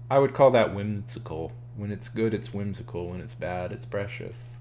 I would call that whimsical. When it's good, it's whimsical. When it's bad, it's precious.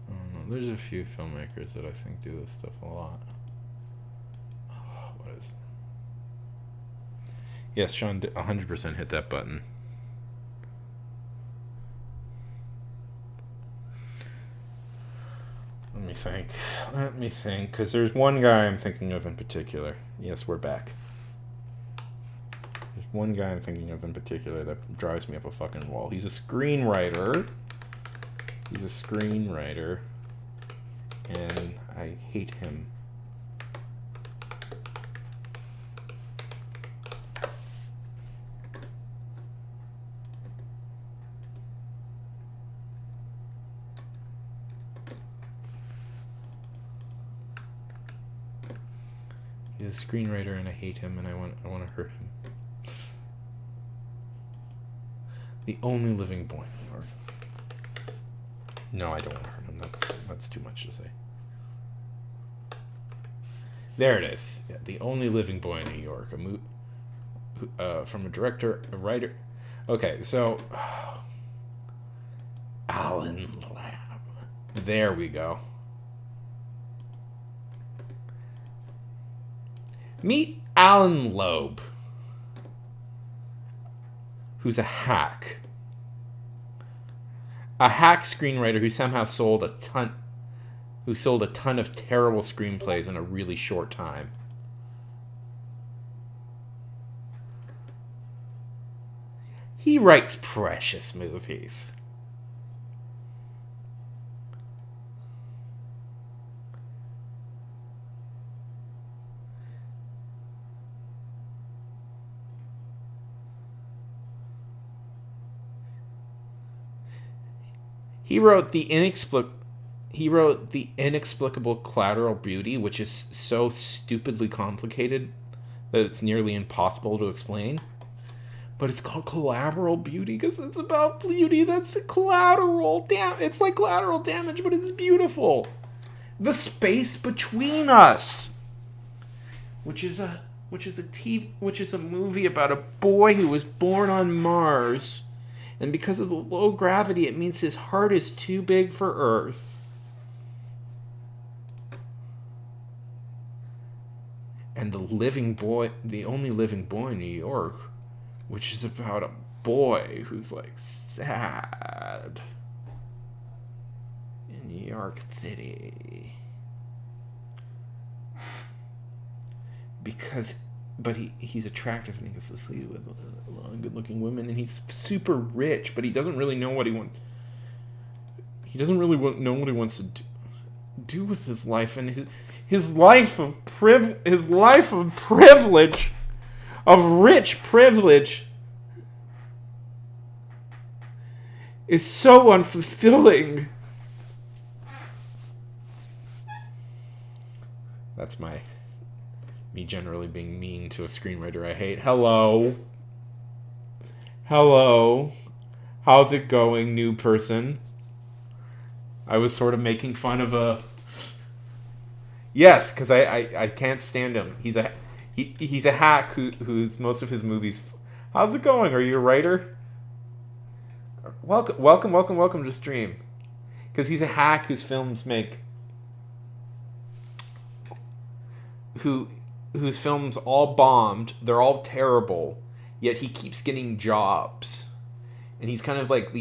I don't know. There's a few filmmakers that I think do this stuff a lot. What is? Yes, Sean 100% hit that button. Let me think. Let me think. Because there's one guy I'm thinking of in particular. Yes, we're back. There's one guy I'm thinking of in particular that drives me up a fucking wall. He's a screenwriter. He's a screenwriter. And I hate him. He's a screenwriter and I hate him and I want to hurt him. The only living boy in New York. No, I don't want to hurt him. That's too much to say. There it is. Yeah, the only living boy in New York. From a director, a writer. Okay, so Alan Lamb. There we go. Meet Alan Loeb, who's a hack. A hack screenwriter who somehow sold a ton of terrible screenplays in a really short time. He writes precious movies. He wrote the inexplicable Collateral Beauty, which is so stupidly complicated that it's nearly impossible to explain. But it's called Collateral Beauty because it's about beauty that's collateral. It's like collateral damage, but it's beautiful. The Space Between Us, which is a movie about a boy who was born on Mars. And because of the low gravity, it means his heart is too big for Earth. And the only living boy in New York, which is about a boy who's like sad in New York City. But he's attractive and he gets to sleep with good-looking women, and he's super rich, but he doesn't really know what he wants. He doesn't really know what he wants to do with his life, and his life of privilege, of rich privilege, is so unfulfilling. That's me generally being mean to a screenwriter I hate. Hello. How's it going, new person? I was sort of making fun of a... Yes, because I can't stand him. He's a hack who's most of his movies... How's it going? Are you a writer? Welcome to stream. Because he's a hack whose films make... whose films all bombed, they're all terrible, yet he keeps getting jobs. And he's kind of like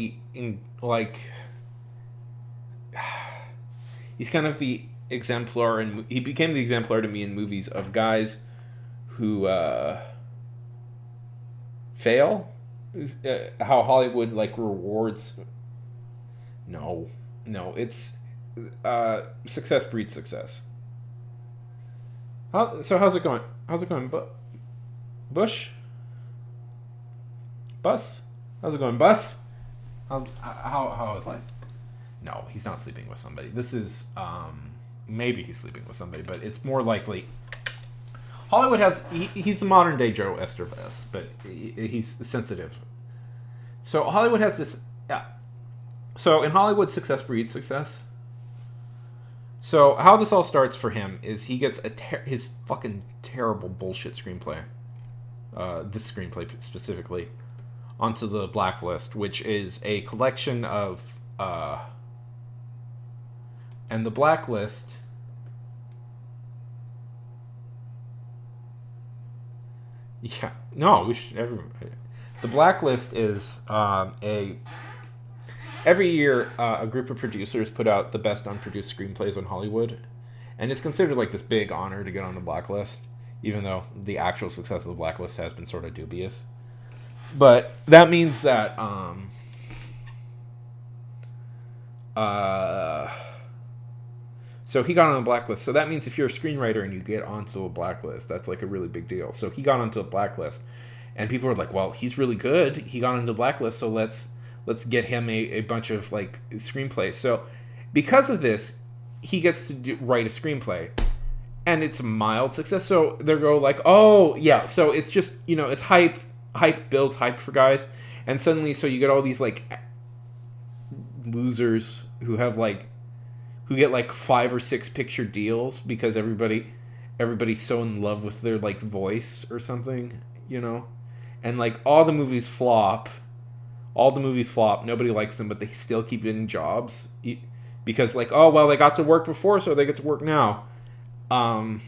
he's kind of the exemplar, and he became the exemplar to me in movies of guys who fail. How Hollywood like rewards. No, it's success breeds success. How's it going? Bush? Bus? How's it going, Bus? How is life? No, he's not sleeping with somebody. This is maybe he's sleeping with somebody, but it's more likely. Hollywood has he's the modern day Joe Estevez, but he's sensitive. So Hollywood has this. Yeah. So in Hollywood, success breeds success. So how this all starts for him is he gets his fucking terrible bullshit screenplay, this screenplay specifically, onto the Blacklist, which is a collection of, and the Blacklist. Yeah, no, we should. The Blacklist is every year, a group of producers put out the best unproduced screenplays in Hollywood, and it's considered like this big honor to get on the Blacklist, even though the actual success of the Blacklist has been sort of dubious. But that means that so he got on the Blacklist. So that means if you're a screenwriter and you get onto a Blacklist, that's like a really big deal. So he got onto a Blacklist, and people were like, "Well, he's really good. He got onto the Blacklist, so let's get him a bunch of like screenplays." So because of this, he gets to write a screenplay, and it's a mild success. So they go like, "Oh yeah," so it's just it's hype builds hype for guys, and suddenly so you get all these like losers who get like 5 or 6 picture deals because everybody's so in love with their like voice or something, and like all the movies flop. Nobody likes them, but they still keep getting jobs because like, oh well, they got to work before, so they get to work now. Not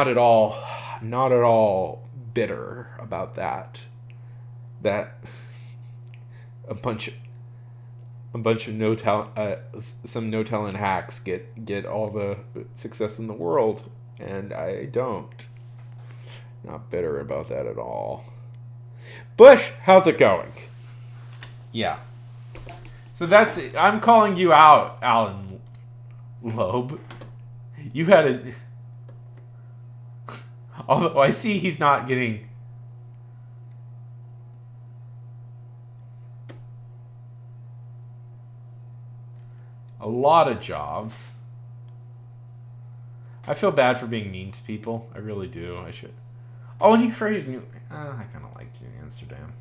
at all bitter about that a bunch of no talent, some no talent hacks get all the success in the world, and I don't. Not bitter about that at all. Bush, how's it going? Yeah. So that's it. I'm calling you out, Alan Loeb. You had a. Although I see he's not getting. A lot of jobs. I feel bad for being mean to people. I really do. I should. Oh, and he created new. I kind of liked New Amsterdam.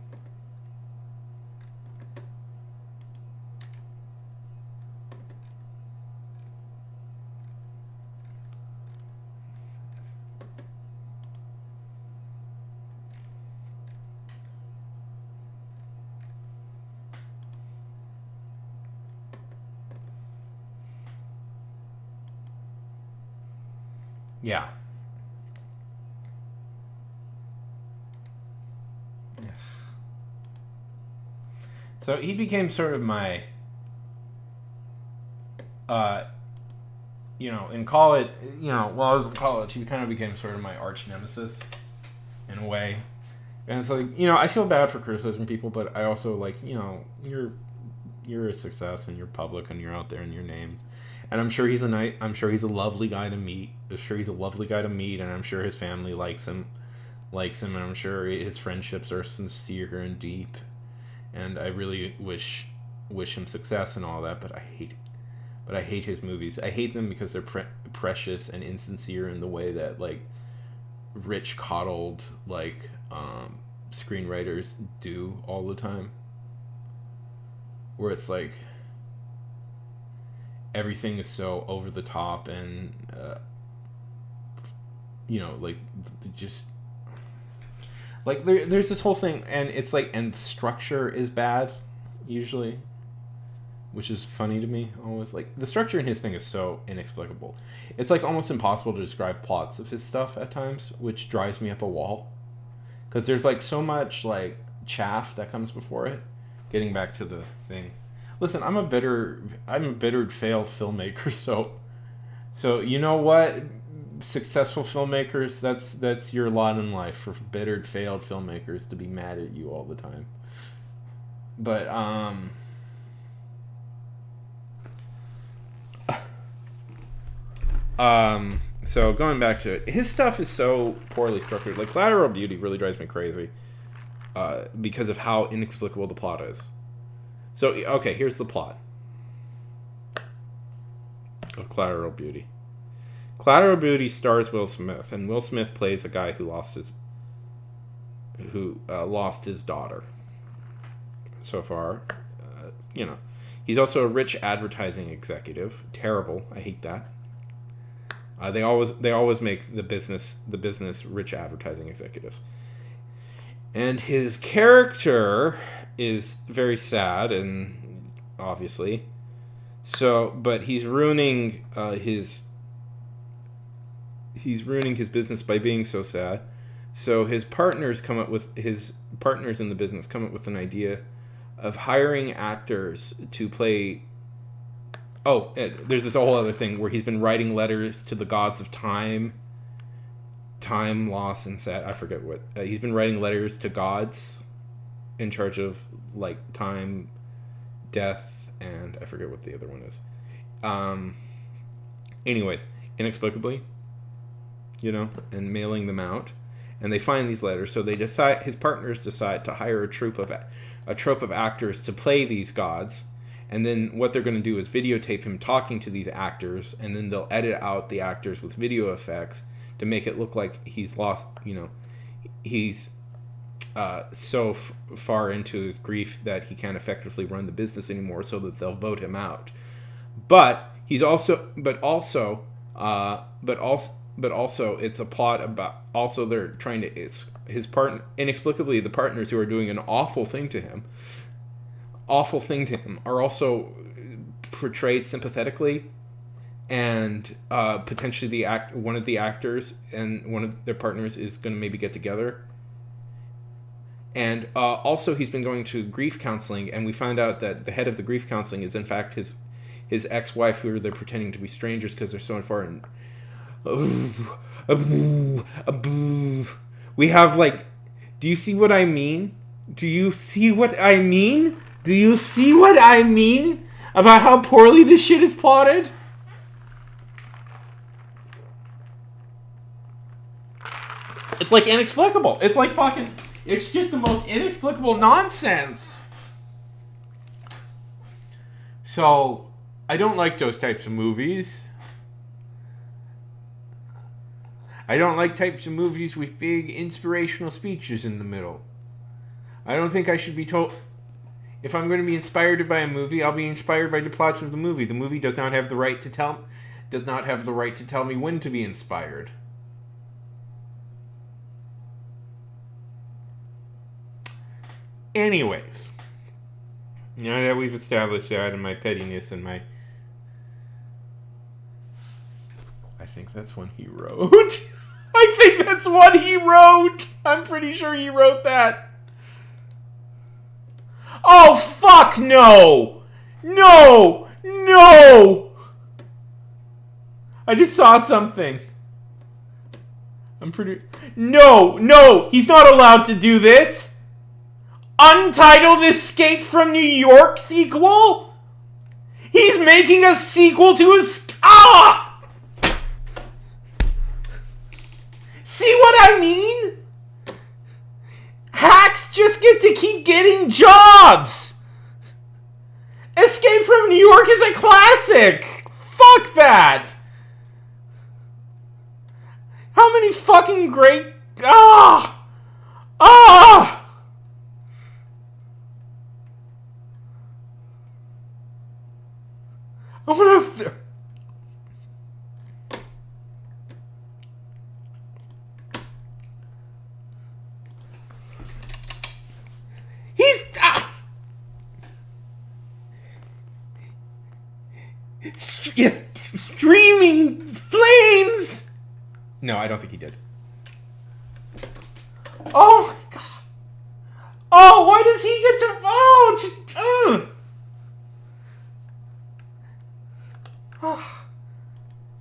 Yeah. So he became sort of my, in college, while I was in college, he kind of became sort of my arch nemesis, in a way. And it's like, I feel bad for criticizing people, but I also like, you're a success and you're public and you're out there and you're named. And I'm sure he's a lovely guy to meet. And I'm sure his family likes him, and I'm sure his friendships are sincere and deep. And I really wish him success and all that, but I hate his movies. I hate them because they're precious and insincere in the way that like rich coddled like screenwriters do all the time. Where it's like everything is so over the top and like just like there's this whole thing, and it's like, and the structure is bad usually, which is funny to me always. Like the structure in his thing is so inexplicable. It's like almost impossible to describe plots of his stuff at times, which drives me up a wall because there's like so much like chaff that comes before it. Getting back to the thing, listen, I'm a bittered failed filmmaker, so you know what, successful filmmakers, that's your lot in life, for bittered failed filmmakers to be mad at you all the time. But so going back to it, his stuff is so poorly structured. Like Collateral Beauty really drives me crazy because of how inexplicable the plot is. So okay, here's the plot. of Collateral Beauty. Collateral Beauty stars Will Smith, and Will Smith plays a guy who lost his daughter. So far, he's also a rich advertising executive. Terrible. I hate that. They always make the business rich advertising executives. And his character is very sad, and obviously, but he's ruining his business by being so sad. So his partners in the business come up with an idea of hiring actors to play. Oh, there's this whole other thing where he's been writing letters to the gods of time, loss, and sad. I forget what. He's been writing letters to gods in charge of, like, time, death, and I forget what the other one is. Anyways, inexplicably, and mailing them out. And they find these letters, so his partners decide to hire a troupe of actors to play these gods. And then what they're going to do is videotape him talking to these actors, and then they'll edit out the actors with video effects to make it look like he's lost, he's so far into his grief that he can't effectively run the business anymore, so that they'll vote him out. But also it's a plot about, also they're trying to, it's his partner, inexplicably the partners who are doing an awful thing to him are also portrayed sympathetically, and potentially one of the actors and one of their partners is going to maybe get together. And also he's been going to grief counseling, and we find out that the head of the grief counseling is in fact his ex-wife, who they're pretending to be strangers because they're so far in. We have, like, do you see what I mean? Do you see what I mean? Do you see what I mean about how poorly this shit is plotted? It's like inexplicable. It's like fucking, it's just the most inexplicable nonsense. So, I don't like those types of movies. I don't like types of movies with big inspirational speeches in the middle. I don't think I should be told. If I'm going to be inspired by a movie, I'll be inspired by the plots of the movie. The movie does not have the right to tell me when to be inspired. Anyways, now that we've established that and my pettiness and my... I think that's one he wrote. I think that's what he wrote. I'm pretty sure he wrote that. Oh, fuck no! No! No! I just saw something. No! He's not allowed to do this! Untitled Escape from New York sequel? He's making a sequel to his... Ah! See what I mean? Hacks just get to keep getting jobs! Escape from New York is a classic! Fuck that! How many fucking great... I'm gonna... Streaming flames! No, I don't think he did. Oh my god. Oh, why does he get to... Oh,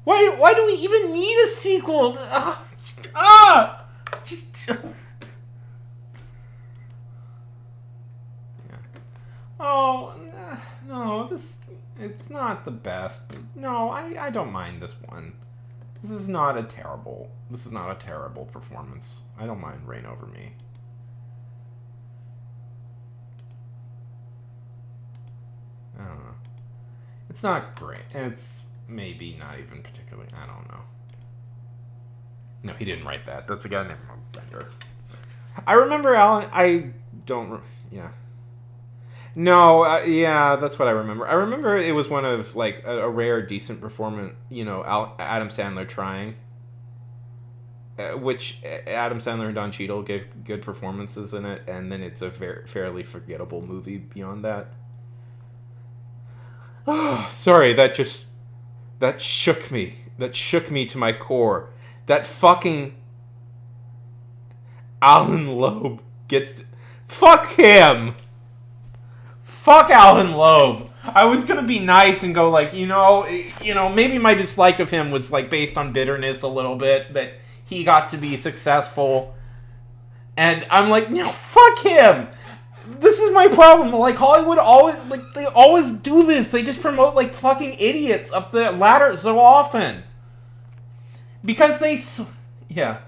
Why do we even need a sequel? Oh, no, it's not the best, but no, I don't mind this one. This is not a terrible performance. I don't mind Reign Over Me. I don't know. It's not great. It's maybe not even particularly. I don't know. No, he didn't write that. That's a guy named Bender. I remember Alan. I don't. Yeah. No, yeah, that's what I remember. I remember it was one of like a rare, decent performance. Adam Sandler trying, which Adam Sandler and Don Cheadle gave good performances in it, and then it's a fairly forgettable movie beyond that. Sorry, that shook me. That shook me to my core. That fucking Alan Loeb gets. Fuck him! Fuck Alan Loeb. I was gonna be nice and go like, maybe my dislike of him was like based on bitterness a little bit that he got to be successful, and I'm like, no, fuck him. This is my problem. Like Hollywood always they always do this. They just promote like fucking idiots up the ladder so often because yeah.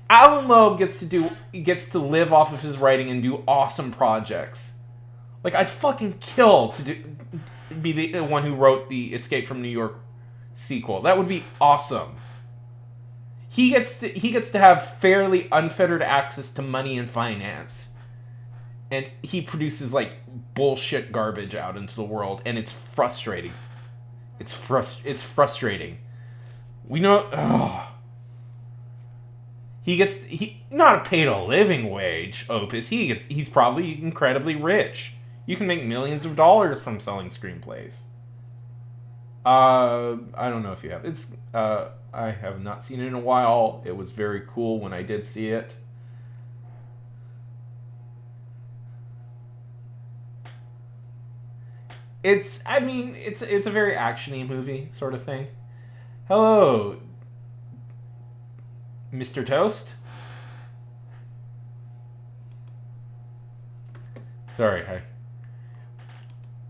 Alan Loeb gets to live off of his writing and do awesome projects. Like I'd fucking kill to be the one who wrote the Escape from New York sequel. That would be awesome. He gets to have fairly unfettered access to money and finance, and he produces like bullshit garbage out into the world, and it's frustrating. It's frustrating. We know. Oh. He not paid a living wage, Opus. He's probably incredibly rich. You can make millions of dollars from selling screenplays. I don't know if you have. I have not seen it in a while. It was very cool when I did see it. It's a very actiony movie sort of thing. Hello, Mr. Toast? Sorry,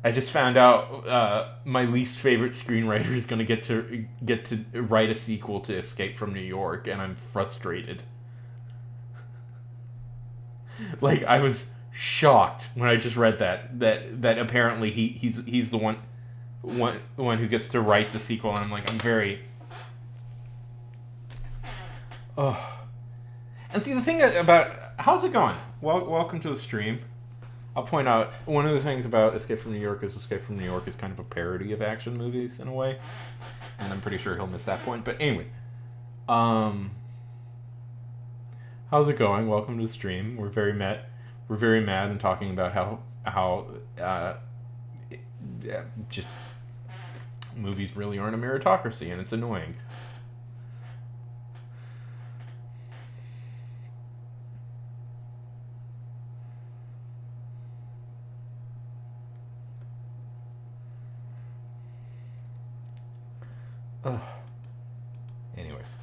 I just found out my least favorite screenwriter is going to get to write a sequel to Escape from New York, and I'm frustrated. Like I was shocked when I just read that apparently he's the one who gets to write the sequel, and I'm very. Oh. And see, the thing about... How's it going? Welcome to the stream. I'll point out, one of the things about Escape from New York is kind of a parody of action movies, in a way. And I'm pretty sure he'll miss that point. But anyways. How's it going? Welcome to the stream. We're very mad and talking about how just movies really aren't a meritocracy, and it's annoying. Ugh. Anyways.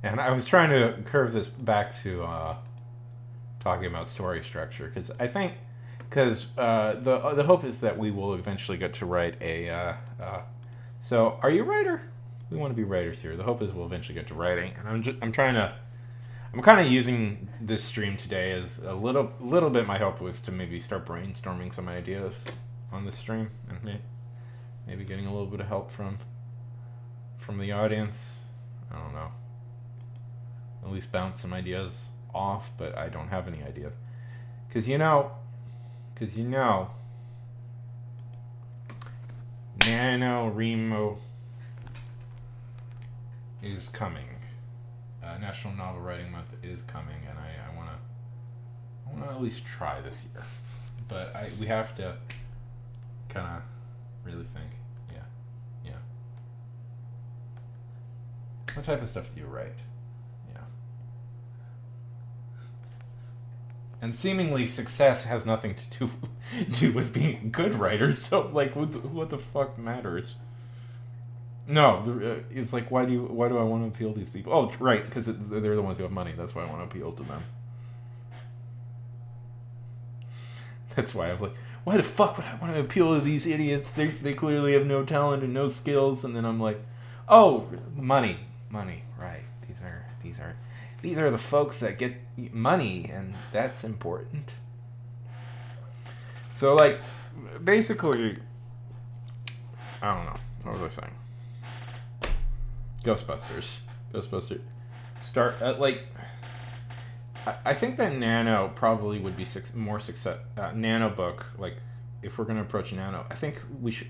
And I was trying to curve this back to talking about story structure, because I think the hope is that we will eventually get to write a so are you a writer? We want to be writers here. The hope is we'll eventually get to writing, and I'm kind of using this stream today as a little bit. My hope was to maybe start brainstorming some ideas on this stream, and maybe getting a little bit of help from the audience. I don't know. At least bounce some ideas off, but I don't have any ideas. Because NaNoWriMo is coming. National Novel Writing Month is coming, and I want to at least try this year. But we have to kind of really think. Yeah. What type of stuff do you write? Yeah. And seemingly success has nothing to do with being a good writer, so like what the fuck matters? No, it's like why do I want to appeal to these people? Oh, right, because they're the ones who have money. That's why I want to appeal to them. That's why I'm like, why the fuck would I want to appeal to these idiots? They clearly have no talent and no skills. And then I'm like, oh, money, right? These are the folks that get money, and that's important. So like, basically, I don't know. What was I saying? Ghostbusters. Start at like. I think that Nano probably would be more success. Nano book, like if we're gonna approach Nano, I think we should.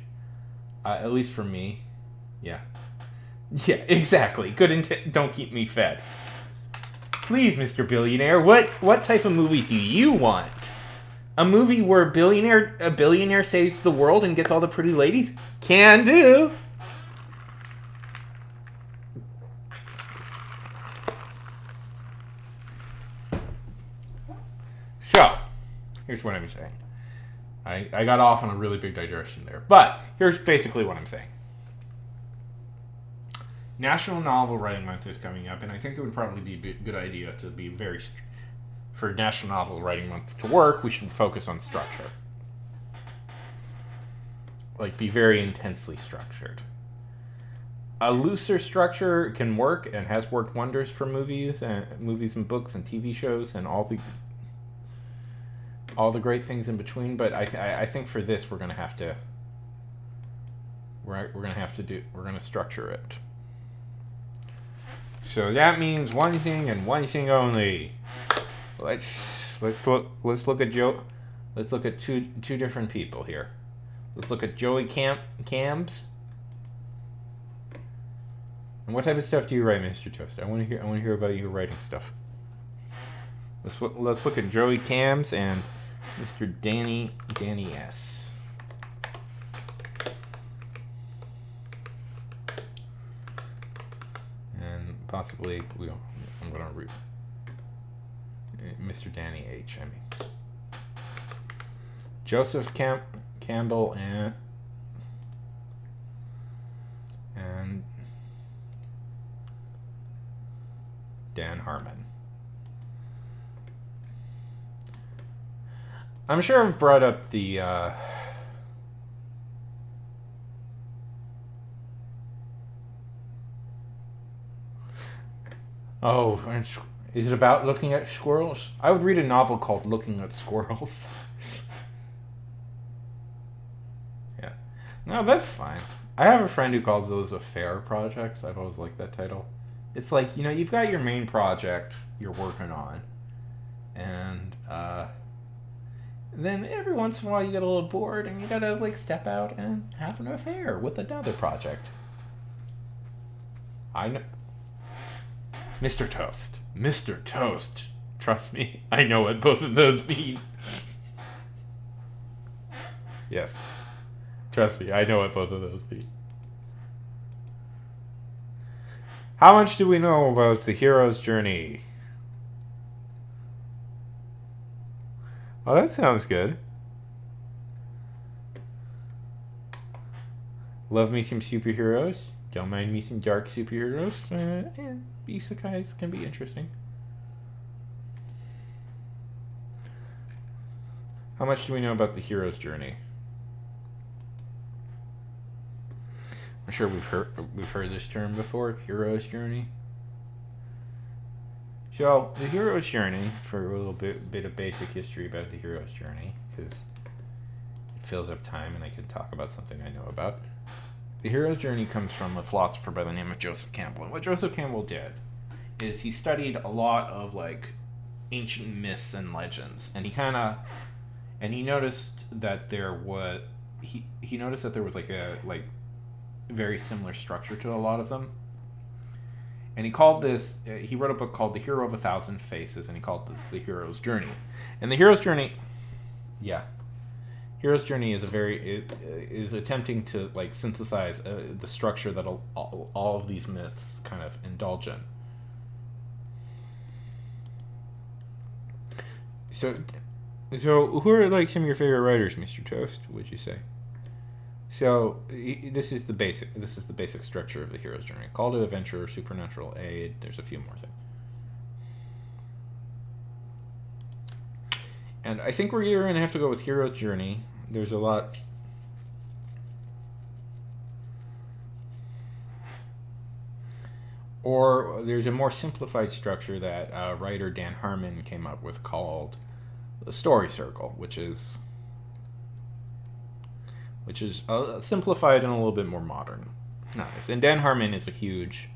At least for me, yeah, exactly. Good don't keep me fed. Please, Mr. Billionaire, what type of movie do you want? A movie where a billionaire saves the world and gets all the pretty ladies? Can do. So, here's what I'm saying. I got off on a really big digression there, but here's basically what I'm saying. National Novel Writing Month is coming up, and I think it would probably be a good idea to be for National Novel Writing Month to work, we should focus on structure. Like, be very intensely structured. A looser structure can work and has worked wonders for movies and books and TV shows and all the great things in between. But I think for this we're gonna have to structure it. So that means one thing and one thing only. Let's look at Joe. Let's look at two different people here. Let's look at Joey Cams. And what type of stuff do you write, Mr. Toast? I want to hear about you writing stuff. Let's look at Joey Cams and Mr. Danny S. And possibly I'm gonna read Mr. Danny H. I mean Joseph Campbell and Dan Harmon. I'm sure I've brought up the is it about looking at squirrels? I would read a novel called Looking at Squirrels. Yeah. No, that's fine. I have a friend who calls those affair projects. I've always liked that title. It's like, you've got your main project you're working on, and then every once in a while you get a little bored and you gotta step out and have an affair with another project. I know. Mr. Toast. Trust me, I know what both of those mean. Yes. Trust me, I know what both of those mean. How much do we know about the hero's journey? Oh, that sounds good. Love me some superheroes. Don't mind me some dark superheroes. And isekais can be interesting. How much do we know about the hero's journey? I'm sure we've heard this term before, hero's journey. So, the hero's journey, for a little bit of basic history about the hero's journey, because it fills up time and I can talk about something I know about. The hero's journey comes from a philosopher by the name of Joseph Campbell. And what Joseph Campbell did is he studied a lot of ancient myths and legends, and he noticed that there was a very similar structure to a lot of them. And he wrote a book called The Hero of a Thousand Faces, and he called this The Hero's Journey. And the Hero's Journey, Hero's Journey is attempting to synthesize the structure that all of these myths kind of indulge in. So who are some of your favorite writers, Mr. Toast? Would you say? So this is the basic structure of the hero's journey. Call to adventure, supernatural aid. There's a few more things. And I think we're going to have to go with Hero's Journey. There's a lot. Or there's a more simplified structure that writer Dan Harmon came up with called the Story Circle, which is simplified and a little bit more modern. Nice. And Dan Harmon is a huge.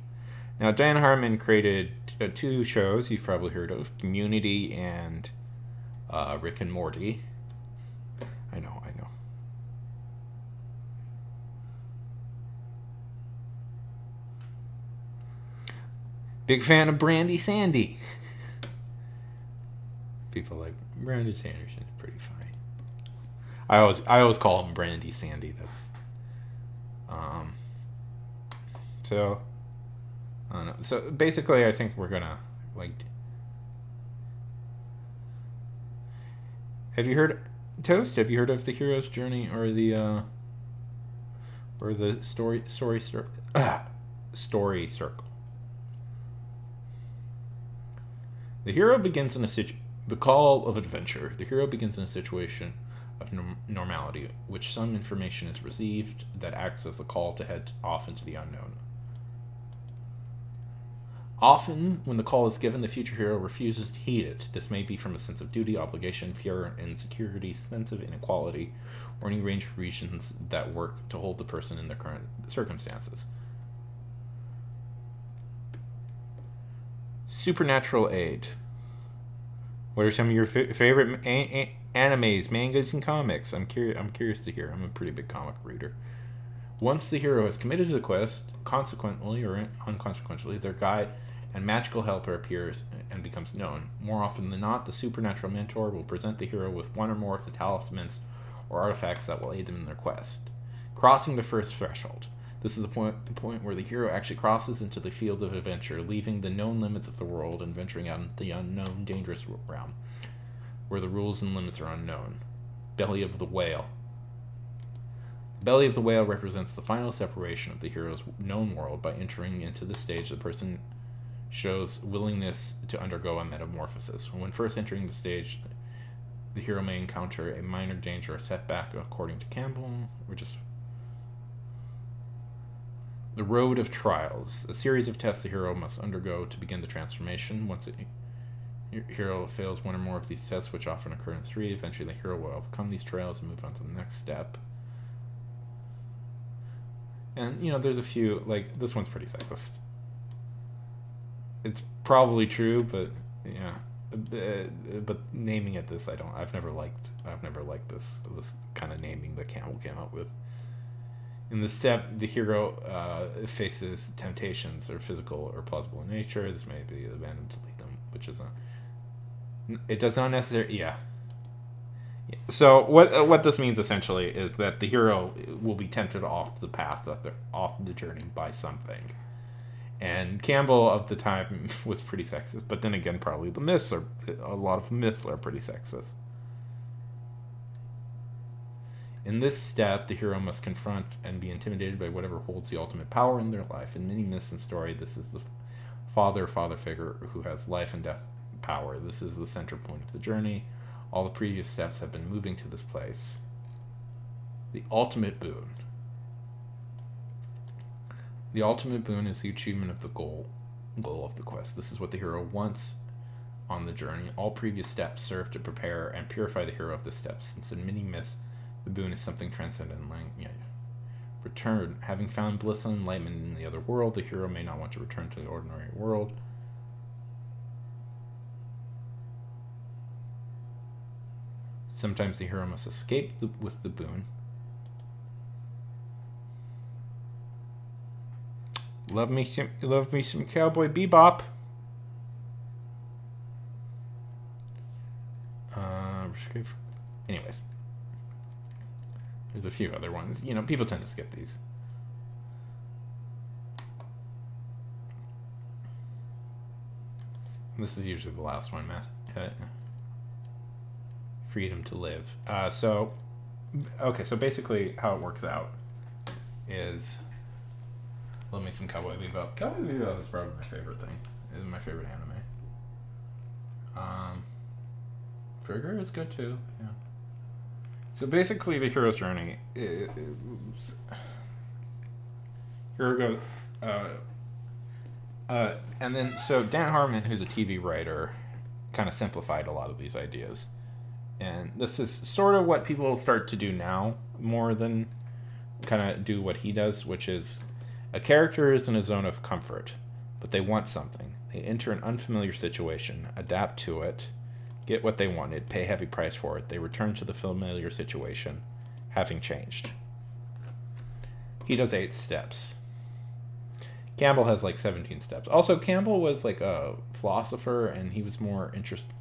Now, Dan Harmon created 2 shows you've probably heard of: Community and Rick and Morty. I know. Big fan of Brandy Sandy. People like Brandon Sanderson's pretty funny. I always call him Brandy Sandy. That's so I don't know. So basically, I think we're gonna like. Have you heard Toast? Have you heard of the Hero's Journey or the story circle? The hero begins in the call of adventure. The hero begins in a situation of normality, which some information is received that acts as the call to head off into the unknown. Often, when the call is given, the future hero refuses to heed it. This may be from a sense of duty, obligation, fear, insecurity, sense of inequality, or any range of reasons that work to hold the person in their current circumstances. Supernatural aid. What are some of your favorite animes, mangas, and comics? I'm curious to hear. I'm a pretty big comic reader. Once the hero has committed to the quest, consequently or unconsequentially, their guide and magical helper appears and becomes known. More often than not, the supernatural mentor will present the hero with one or more of the talismans or artifacts that will aid them in their quest. Crossing the first threshold. This is the point where the hero actually crosses into the field of adventure, leaving the known limits of the world and venturing out into the unknown, dangerous realm, where the rules and limits are unknown. Belly of the Whale. The Belly of the Whale represents the final separation of the hero's known world. By entering into this stage, the person shows willingness to undergo a metamorphosis. When first entering the stage, the hero may encounter a minor danger or setback, according to Campbell, or just the Road of Trials, a series of tests the hero must undergo to begin the transformation. Once the hero fails one or more of these tests, which often occur in 3, eventually the hero will overcome these trials and move on to the next step. And, there's a few, like, this one's pretty sexist. It's probably true, but, yeah. But naming it this, I've never liked this kind of naming that Campbell came up with. In this step, the hero faces temptations or physical or plausible in nature. This may be abandoned to lead them, which is not. It does not necessarily. Yeah. So what this means essentially is that the hero will be tempted off the path, off the journey by something. And Campbell of the time was pretty sexist, but then again, probably a lot of myths are pretty sexist. In this step, the hero must confront and be intimidated by whatever holds the ultimate power in their life. In many myths and story, this is the father figure who has life and death power. This is the center point of the journey. All the previous steps have been moving to this place. The ultimate boon. The ultimate boon is the achievement of the goal of the quest. This is what the hero wants on the journey. All previous steps serve to prepare and purify the hero of the steps, since in many myths, the boon is something transcendent. Return. Having found bliss and enlightenment in the other world, the hero may not want to return to the ordinary world. Sometimes the hero must escape with the boon. Love me some Cowboy Bebop. Anyways. There's a few other ones. People tend to skip these. This is usually the last one, freedom to live. So basically how it works out is, love me some Cowboy Bebop. Cowboy Bebop is probably my favorite thing. It's my favorite anime. Trigger is good too. Yeah. So basically, the hero's journey. Here we go. Uh, and then so Dan Harmon, who's a TV writer, kind of simplified a lot of these ideas, and this is sort of what people start to do now more than kind of do what he does, which is a character is in a zone of comfort, but they want something. They enter an unfamiliar situation, adapt to it, get what they wanted, pay a heavy price for it. They return to the familiar situation, having changed. He does 8 steps. Campbell has like 17 steps. Also, Campbell was like a philosopher, and he was more interested.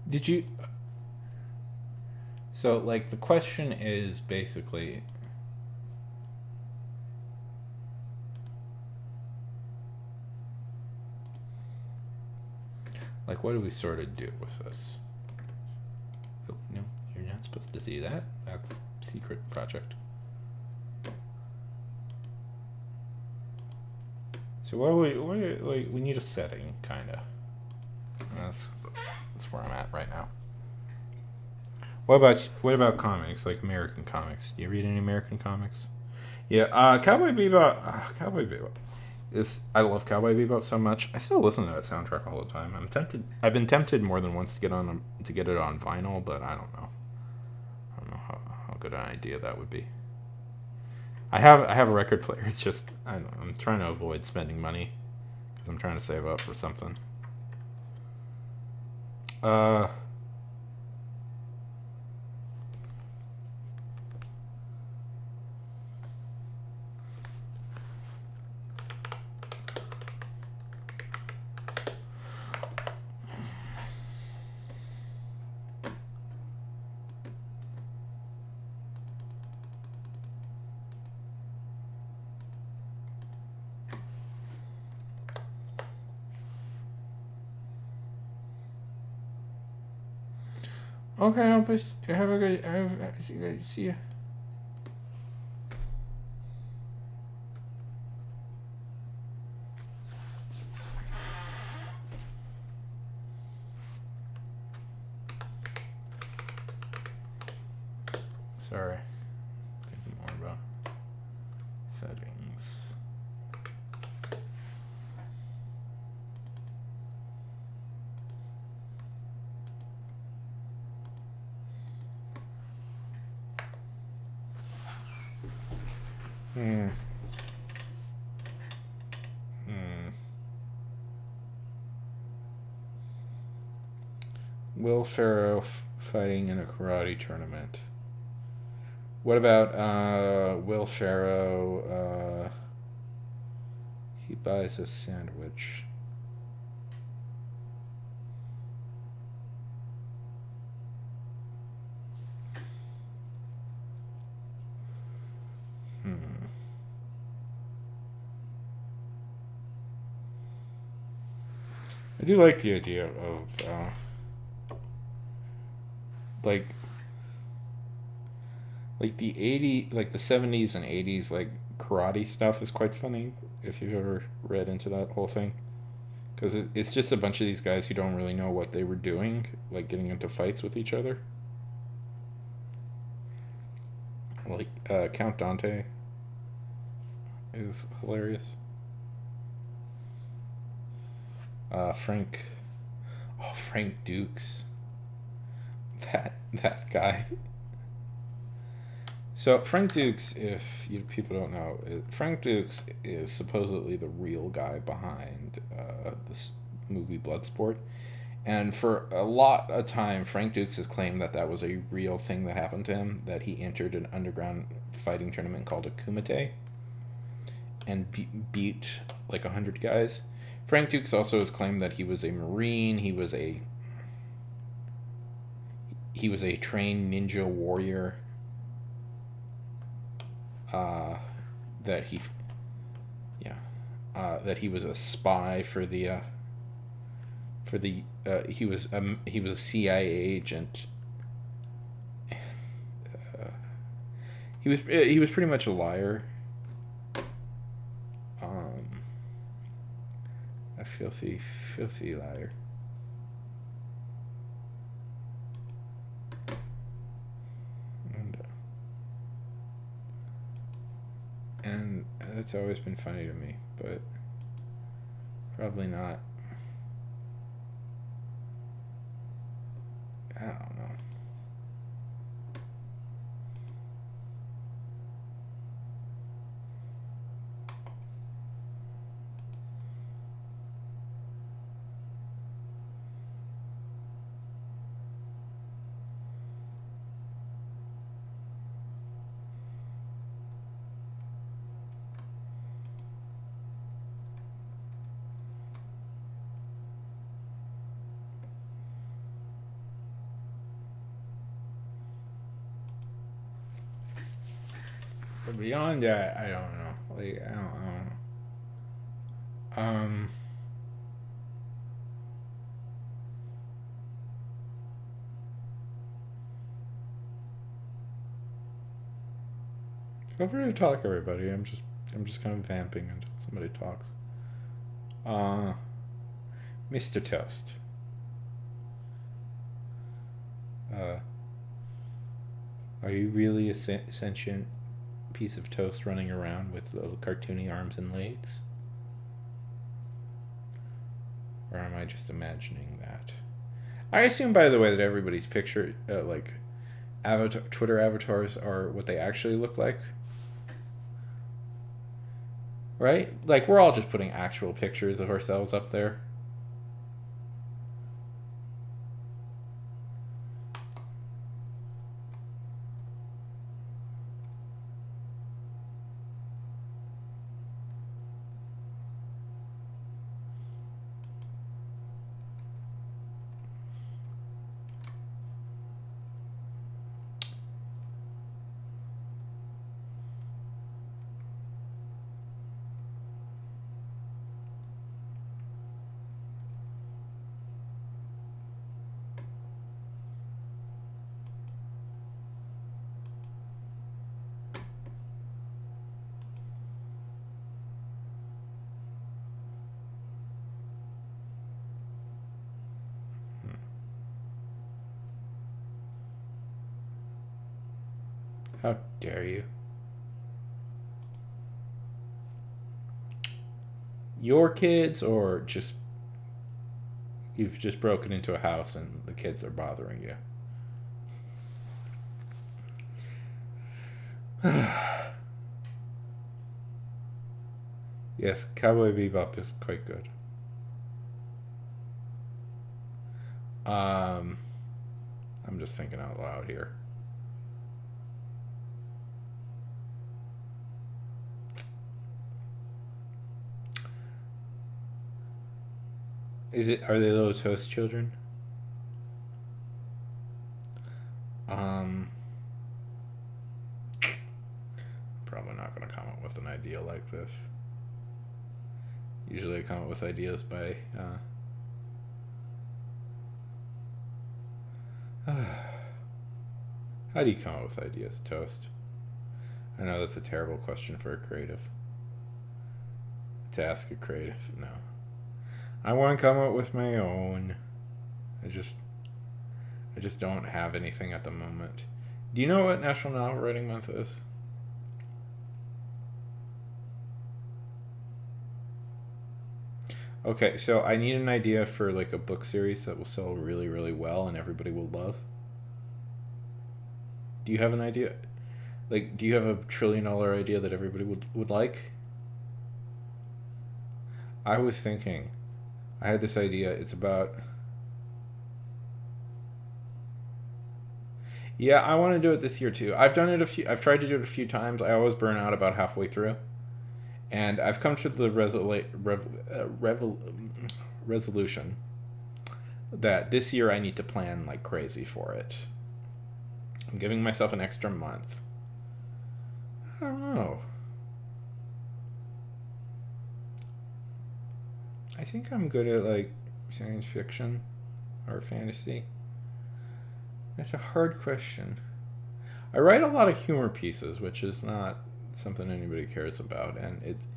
Did you? So, like, the question is basically, like, what do we sort of do with this? Oh, no, you're not supposed to see that. That's secret project. So we need a setting, kind of. That's where I'm at right now. What about comics, like American comics? Do you read any American comics? Yeah, Cowboy Bebop. Cowboy Bebop. I love Cowboy Bebop so much. I still listen to that soundtrack all the time. I'm tempted. I've been tempted more than once to get it on vinyl, but I don't know. I don't know how good an idea that would be. I have a record player. It's just I'm trying to avoid spending money because I'm trying to save up for something. Uh. Okay, I'll have a good. See you. Sorry. Thinking more about settings. Hmm. Will Ferrell fighting in a karate tournament. What about Will Ferrell? He buys a sandwich. I do like the idea of like the 70s and 80s like karate stuff is quite funny if you've ever read into that whole thing, because it's just a bunch of these guys who don't really know what they were doing, like getting into fights with each other. Like Count Dante is hilarious. Frank, oh, Frank Dukes, that guy. So Frank Dukes, if you people don't know, Frank Dukes is supposedly the real guy behind this movie Bloodsport, and for a lot of time, Frank Dukes has claimed that that was a real thing that happened to him. That he entered an underground fighting tournament called a Kumite, and beat like 100 guys. Frank Dukes also has claimed that he was a Marine. He was a trained ninja warrior. that that he was a spy for the he was a CIA agent. He was pretty much a liar. A filthy liar. And that's always been funny to me, but probably not. I don't know. But beyond that, I don't know. Like, I don't know. Feel free to talk, everybody. I'm just kind of vamping until somebody talks. Mr. Toast. Are you really a sentient piece of toast running around with little cartoony arms and legs? Or am I just imagining that? I assume, by the way, that everybody's picture, like, Twitter avatars are what they actually look like. Right? Like, we're all just putting actual pictures of ourselves up there. How dare you? Your kids, or just you've just broken into a house and the kids are bothering you? Yes, Cowboy Bebop is quite good. I'm just thinking out loud here. Are they little toast children? Probably not going to come up with an idea like this. Usually I come up with ideas by how do you come up with ideas, Toast? I know that's a terrible question for a creative. To ask a creative, no. I want to come up with my own. I just don't have anything at the moment. Do you know what National Novel Writing Month is? Okay, so I need an idea for like a book series that will sell really, really well and everybody will love. Do you have an idea? Like, do you have a $1 trillion idea that everybody would like? I was thinking, I had this idea. It's about. Yeah, I want to do it this year too. I've tried to do it a few times. I always burn out about halfway through. And I've come to the resolution that this year I need to plan like crazy for it. I'm giving myself an extra month. I don't know. I think I'm good at like science fiction or fantasy. That's a hard question. I write a lot of humor pieces, which is not something anybody cares about, and it's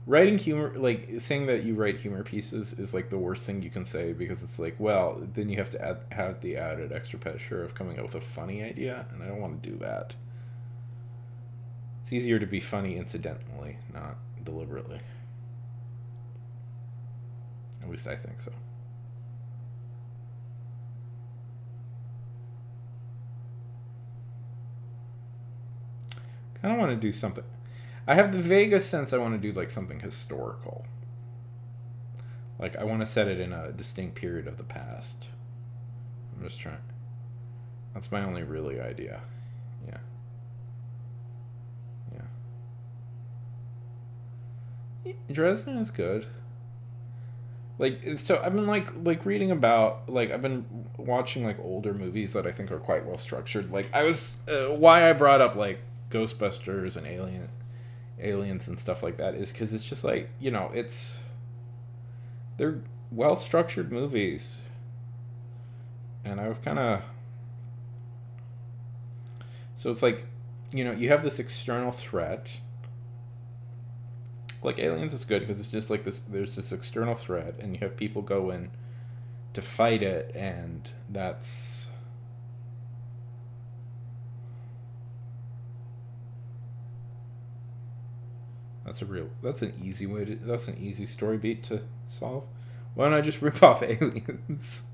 writing humor, like saying that you write humor pieces is like the worst thing you can say, because it's like, well, then you have to have the added extra pressure of coming up with a funny idea, and I don't want to do that. It's easier to be funny incidentally, not deliberately. At least I think so. I don't want to do something. I have the vaguest sense I want to do like something historical. Like I want to set it in a distinct period of the past. I'm just trying. That's my only really idea. Yeah. Yeah. Dresden is good. Like so I've been like reading about, like I've been watching like older movies that I think are quite well structured. Like I was why I brought up like Ghostbusters and Aliens and stuff like that is because it's just like, they're well structured movies, and I was kind of, so it's like, you have this external threat. Like Aliens is good because it's just like this. There's this external threat, and you have people go in to fight it, and that's an easy way to that's an easy story beat to solve. Why don't I just rip off Aliens?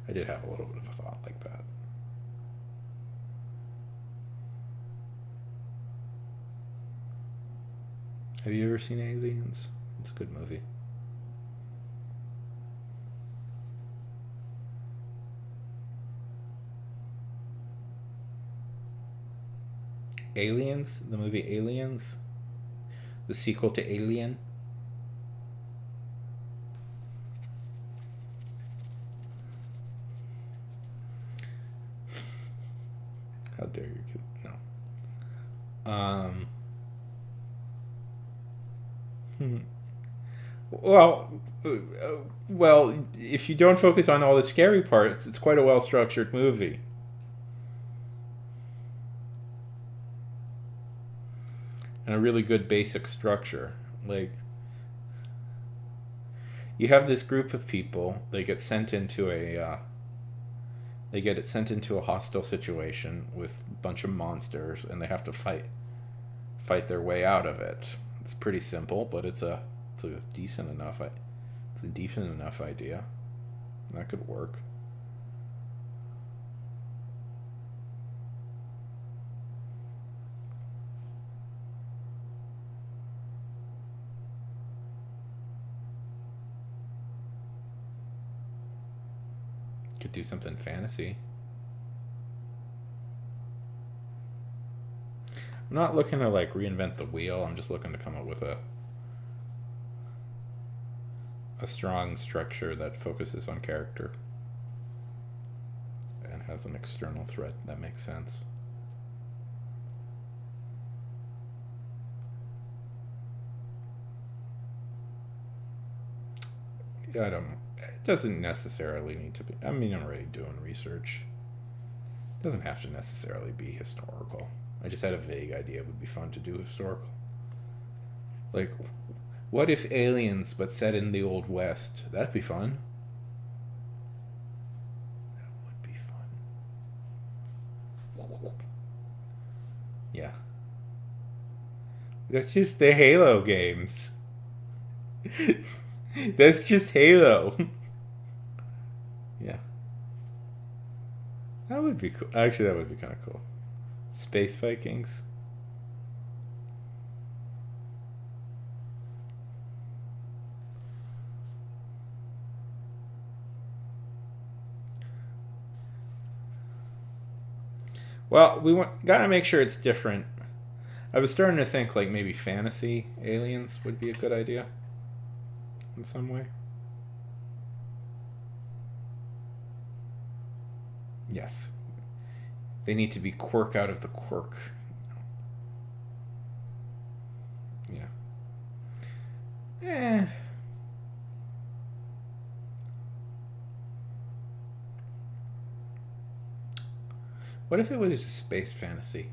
I did have a little bit of a thought like that. Have you ever seen Aliens? It's a good movie. Aliens, the movie Aliens, the sequel to Alien. How dare you? No. Hmm. Well, well, if you don't focus on all the scary parts, it's quite a well structured movie. And a really good basic structure. Like, you have this group of people. They get it sent into a hostile situation with a bunch of monsters, and they have to fight their way out of it. It's pretty simple, but it's a decent enough idea. That could work. Could do something fantasy. I'm not looking to like reinvent the wheel. I'm just looking to come up with a strong structure that focuses on character and has an external threat that makes sense. Yeah, I don't. It doesn't necessarily need to be. I mean, I'm already doing research. It doesn't have to necessarily be historical. I just had a vague idea it would be fun to do historical. Like, what if Aliens but set in the Old West? That'd be fun. That would be fun. Yeah. That's just the Halo games. That's just Halo. Yeah. That would be cool. Actually, that would be kind of cool. Space Vikings. Well, gotta make sure it's different. I was starting to think like maybe fantasy aliens would be a good idea in some way. Yes. They need to be quirk out of the quirk. Yeah. Eh. What if it was a space fantasy?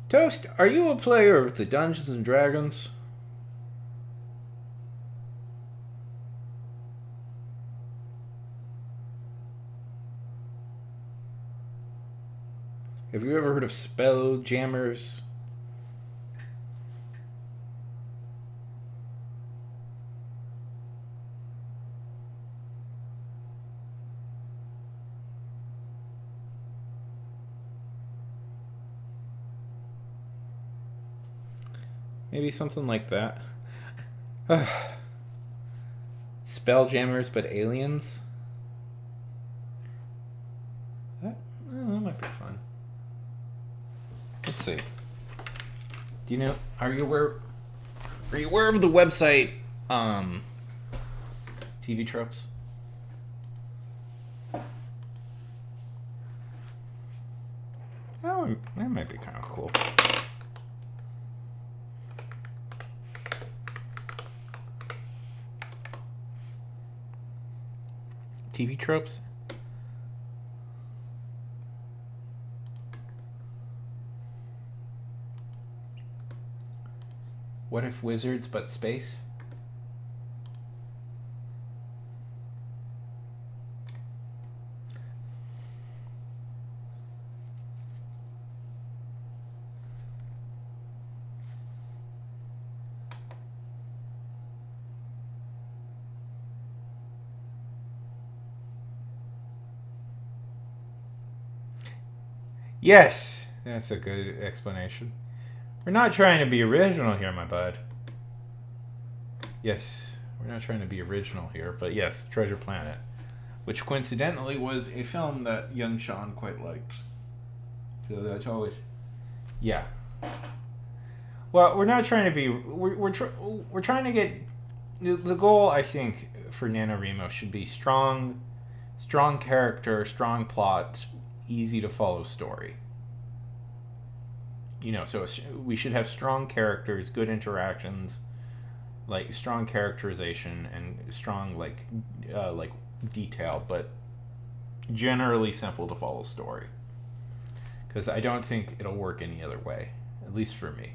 Toast, are you a player of the Dungeons and Dragons? Have you ever heard of Spelljammers? Maybe something like that. Spelljammers, but aliens? That might be fun. Let's see. Do you know? Are you aware of the website TV Tropes? Oh, that might be kind of cool. TV Tropes? What if wizards but space? Yes, that's a good explanation. We're not trying to be original here, my bud. Yes, we're not trying to be original here, but yes, Treasure Planet, which coincidentally was a film that young Sean quite liked. So that's always, yeah. Well, we're not trying to be. We're trying to get the goal. I think for NaNoWriMo should be strong character, strong plot, easy to follow story. You know, so we should have strong characters, good interactions, like strong characterization and strong like detail, but generally simple to follow story. Because I don't think it'll work any other way, at least for me.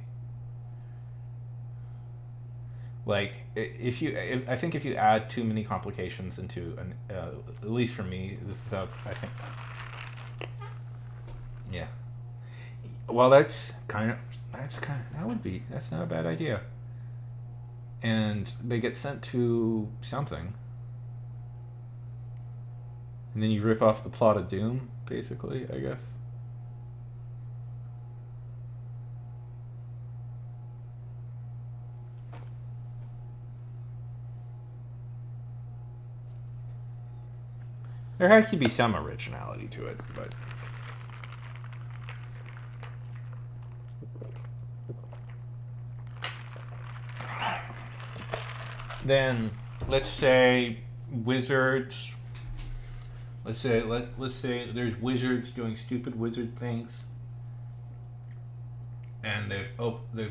Like I think if you add too many complications into an, at least for me, this is how I think. Yeah. Well, that's not a bad idea. And they get sent to something, and then you rip off the plot of Doom, basically, I guess. There has to be some originality to it, but then let's say wizards. Let's say there's wizards doing stupid wizard things, and they've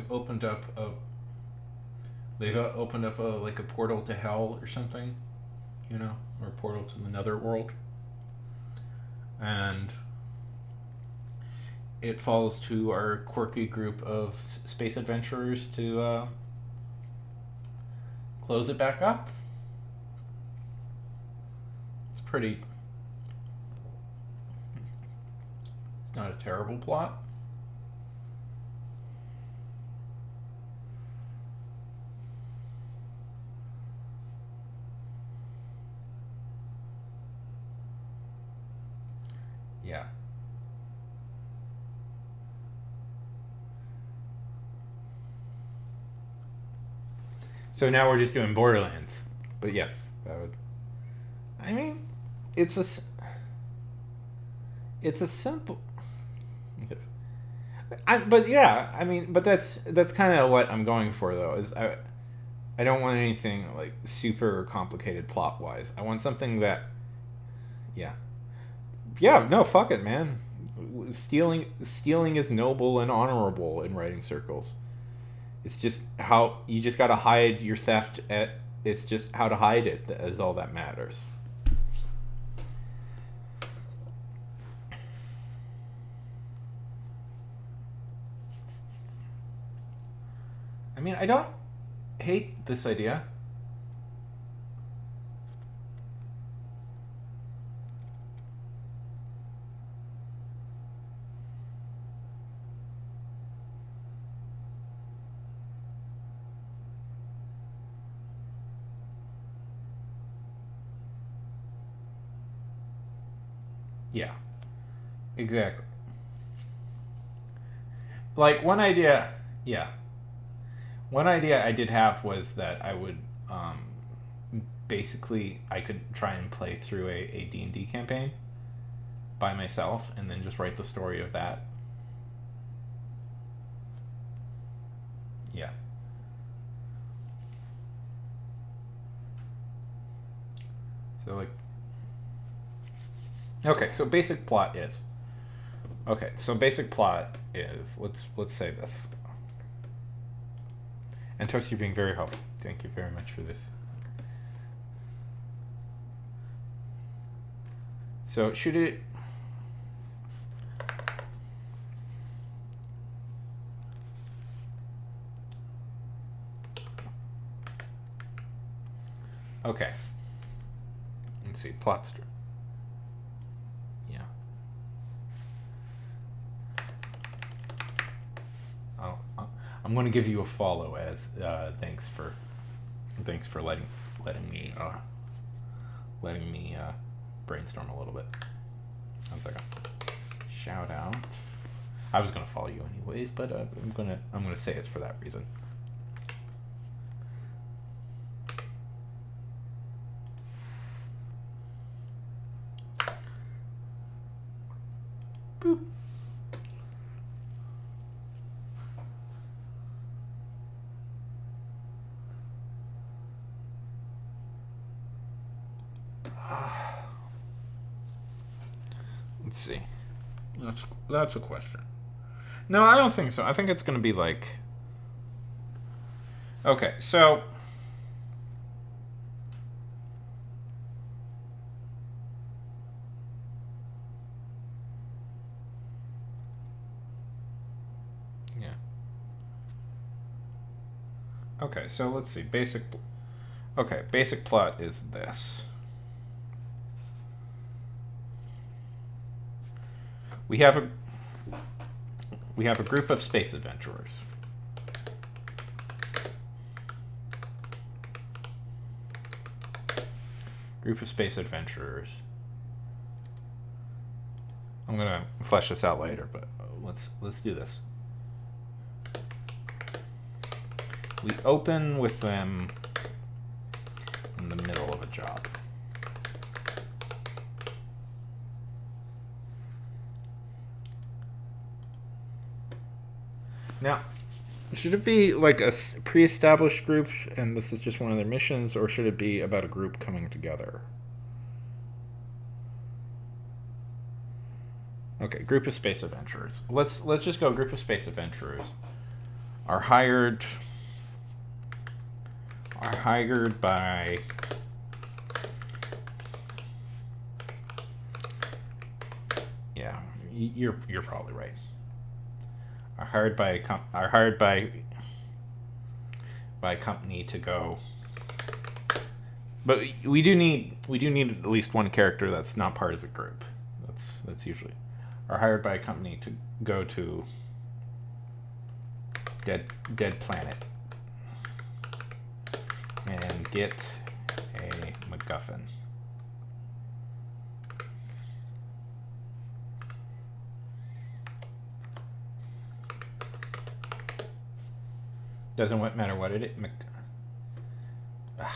opened up a like a portal to hell or something, you know, or a portal to the netherworld, and it falls to our quirky group of space adventurers to close it back up. It's pretty. It's not a terrible plot. Yeah. So now we're just doing Borderlands. But yes, that would. I mean, it's a simple. Yes. But yeah, I mean, but that's kind of what I'm going for though. Is I don't want anything like super complicated plot wise. I want something that, yeah, yeah. No, fuck it, man. Stealing is noble and honorable in writing circles. It's just how you just got to hide your theft. It's just how to hide it that is all that matters. I mean, I don't hate this idea. Yeah, exactly. Like one idea, yeah. One idea I did have was that I would basically I could try and play through a D&D campaign by myself and then just write the story of that. Yeah. So like okay, so basic plot is let's say this. And Toast, you're being very helpful. Thank you very much for this. So should it okay. Let's see, plot strip. Yeah. I'm going to give you a follow as thanks for letting me brainstorm a little bit. 1 second. Shout out. I was going to follow you anyways, but I'm gonna say it's for that reason. Boop. Let's see. That's a question. No, I don't think so. I think it's going to be like okay, so yeah. Okay, so let's see. Basic plot is this. We have a group of space adventurers. Group of space adventurers. I'm gonna flesh this out later, but let's do this. We open with them in the middle of a job. Now, should it be like a pre-established group and this is just one of their missions, or should it be about a group coming together? Okay, group of space adventurers. Let's just go group of space adventurers are hired by yeah, you're probably right. Are hired by a company to go. But we do need at least one character that's not part of the group. That's usually are hired by a company to go to dead planet and get a MacGuffin. Doesn't matter what it is. How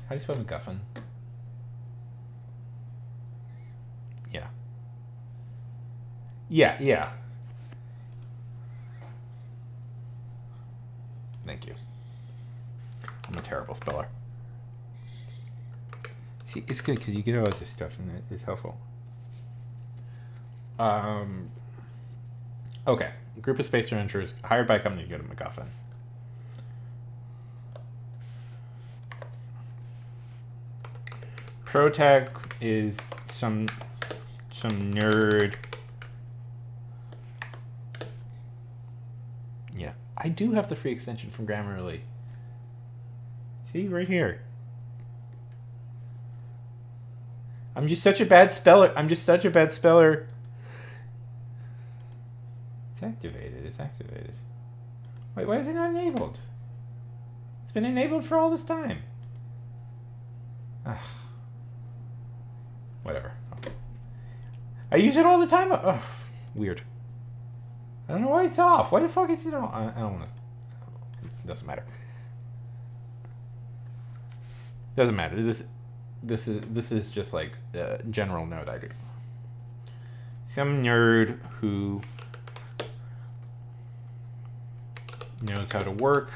do you spell MacGuffin? Yeah. Yeah. Thank you. I'm a terrible speller. See, it's good because you get all this stuff and it's helpful. Okay. Group of space adventurers hired by a company to get a MacGuffin. Protag is some nerd. Yeah, I do have the free extension from Grammarly. See, right here. I'm just such a bad speller. It's activated. Wait, why is it not enabled? It's been enabled for all this time. Ugh. Whatever. I use it all the time. Ugh. Weird. I don't know why it's off. Why the fuck is it on? I don't want to. It doesn't matter. Doesn't matter. This is just like a general note I do. Some nerd who knows how to work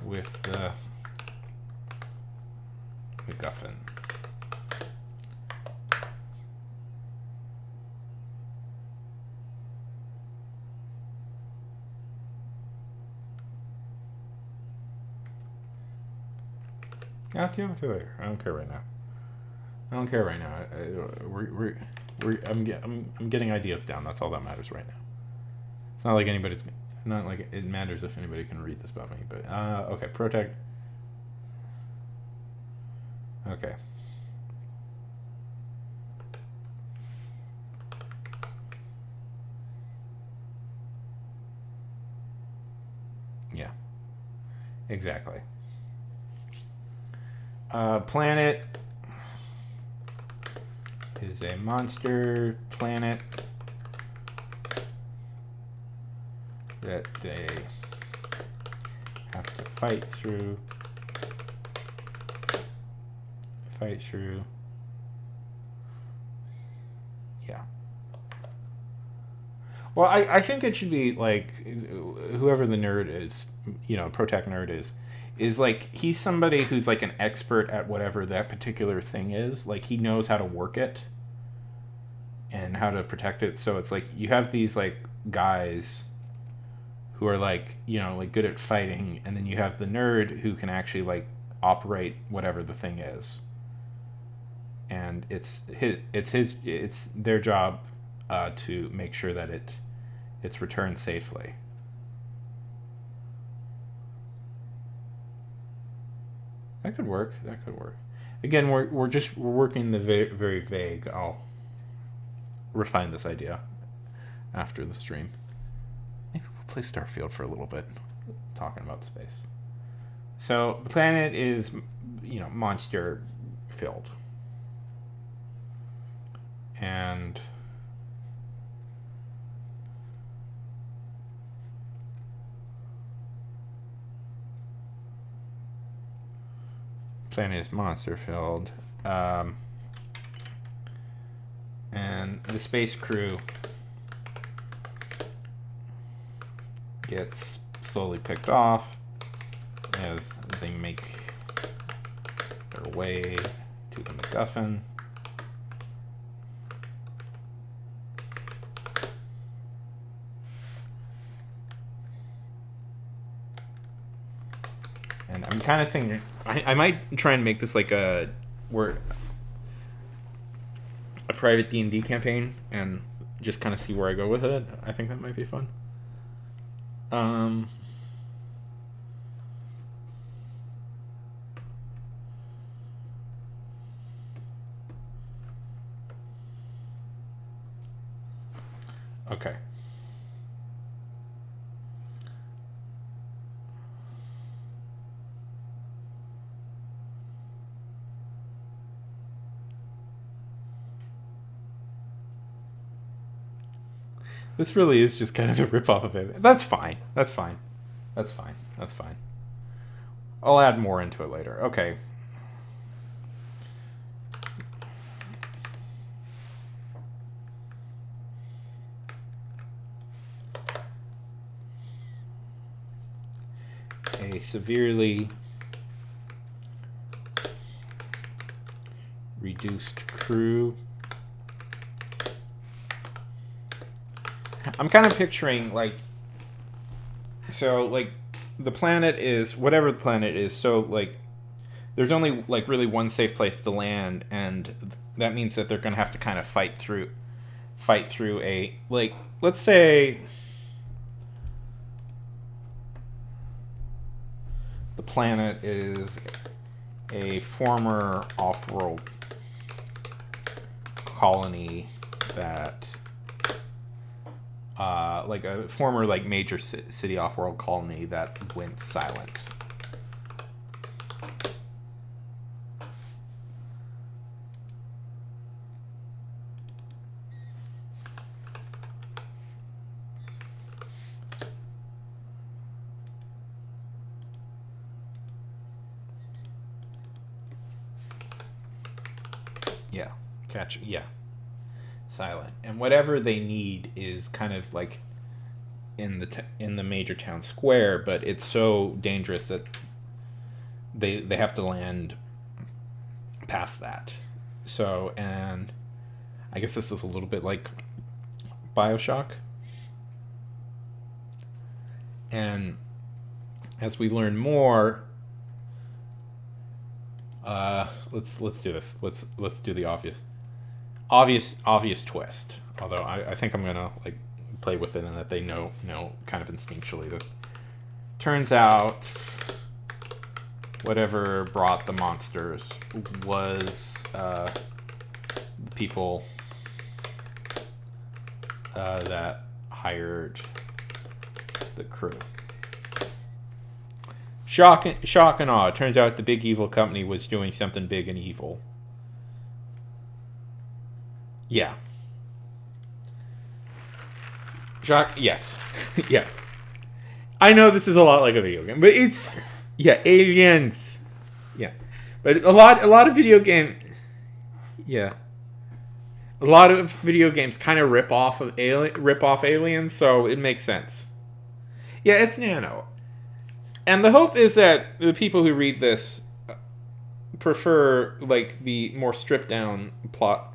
with the MacGuffin. I'll deal with it later. I don't care right now. I'm getting ideas down. That's all that matters right now. It's not like it matters if anybody can read this about me. But okay, protect. Okay. Yeah. Exactly. Planet is a monster planet that they have to fight through. Yeah. Well, I think it should be like whoever the nerd is, Protect nerd is like he's somebody who's like an expert at whatever that particular thing is. Like he knows how to work it and how to protect it. So it's like you have these like guys who are like, like good at fighting, and then you have the nerd who can actually like operate whatever the thing is. And it's their job to make sure that it's returned safely. That could work. Again, we're working the very, very vague. I'll refine this idea after the stream. Maybe we'll play Starfield for a little bit, talking about space. So the planet is, monster filled, and planet is monster filled, and the space crew gets slowly picked off as they make their way to the MacGuffin. And I'm kind of thinking I might try and make this like a private D&D campaign and just kind of see where I go with it. I think that might be fun. Okay. This really is just kind of a ripoff of it. That's fine. I'll add more into it later. Okay. A severely reduced crew I'm kind of picturing like, so like the planet is whatever the planet is. So like there's only like really one safe place to land, and that means that they're gonna have to kind of fight through a, like, let's say the planet is a former off-world colony that like a former like major city off-world colony that went silent. Yeah, silent, and whatever they need is kind of like in the major town square, but it's so dangerous that they have to land past that. So, and I guess this is a little bit like BioShock, and as we learn more, let's do this. Let's do the obvious twist. Although I think I'm gonna like play with it, and that they know kind of instinctually that turns out whatever brought the monsters was the people that hired the crew. Shock and awe. It turns out the big evil company was doing something big and evil. Yeah. Shock. Yes. Yeah. I know this is a lot like a video game, but it's, yeah, aliens. Yeah, but a lot of video game. Yeah. A lot of video games kind of rip off aliens, so it makes sense. Yeah, it's Nano. And the hope is that the people who read this prefer like the more stripped down plot.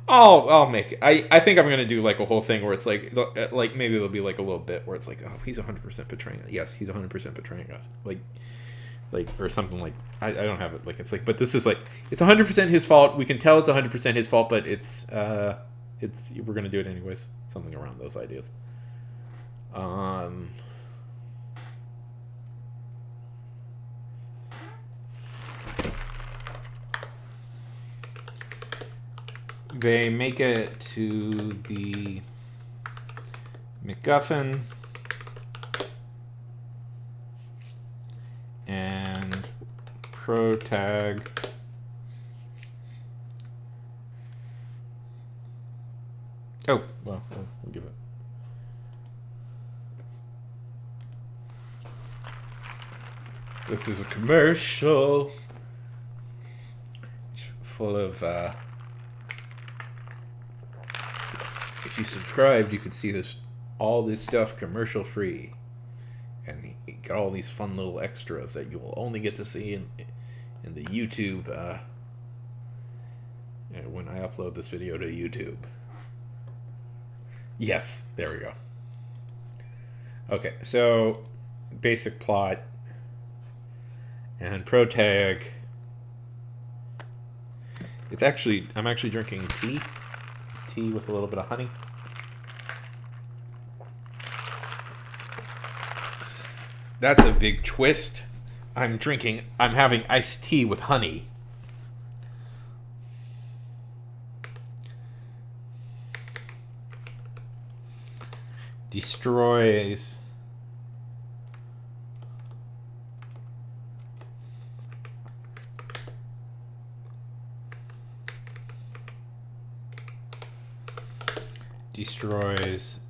I'll make it. I think I'm gonna do like a whole thing where it's like maybe there'll be like a little bit where it's like, oh, he's 100% betraying us. Yes, he's 100% betraying us. Like or something like, I don't have it, like it's like, but this is like, it's 100% his fault. We can tell it's 100% his fault, but it's we're gonna do it anyways. Something around those ideas. They make it to the MacGuffin, and Protag we'll give it. This is a commercial full of if you subscribed, you could see all this stuff commercial free, and you get all these fun little extras that you will only get to see in the YouTube when I upload this video to YouTube. Yes, there we go. Okay, so basic plot and Protag. I'm actually drinking tea with a little bit of honey. That's a big twist. I'm having iced tea with honey. Destroys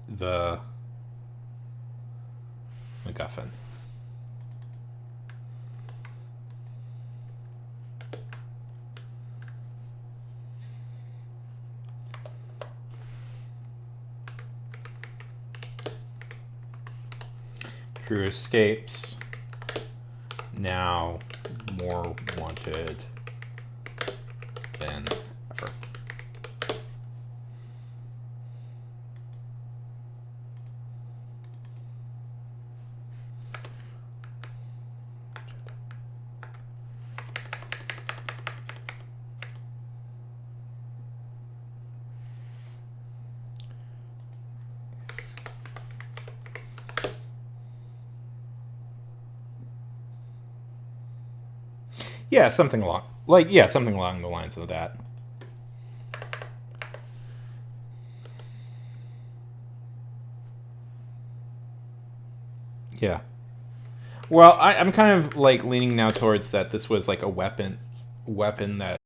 the MacGuffin. Crew escapes. Now more wanted than ever. Yeah, something along the lines of that. Yeah. Well, I'm kind of like leaning now towards that this was like a weapon that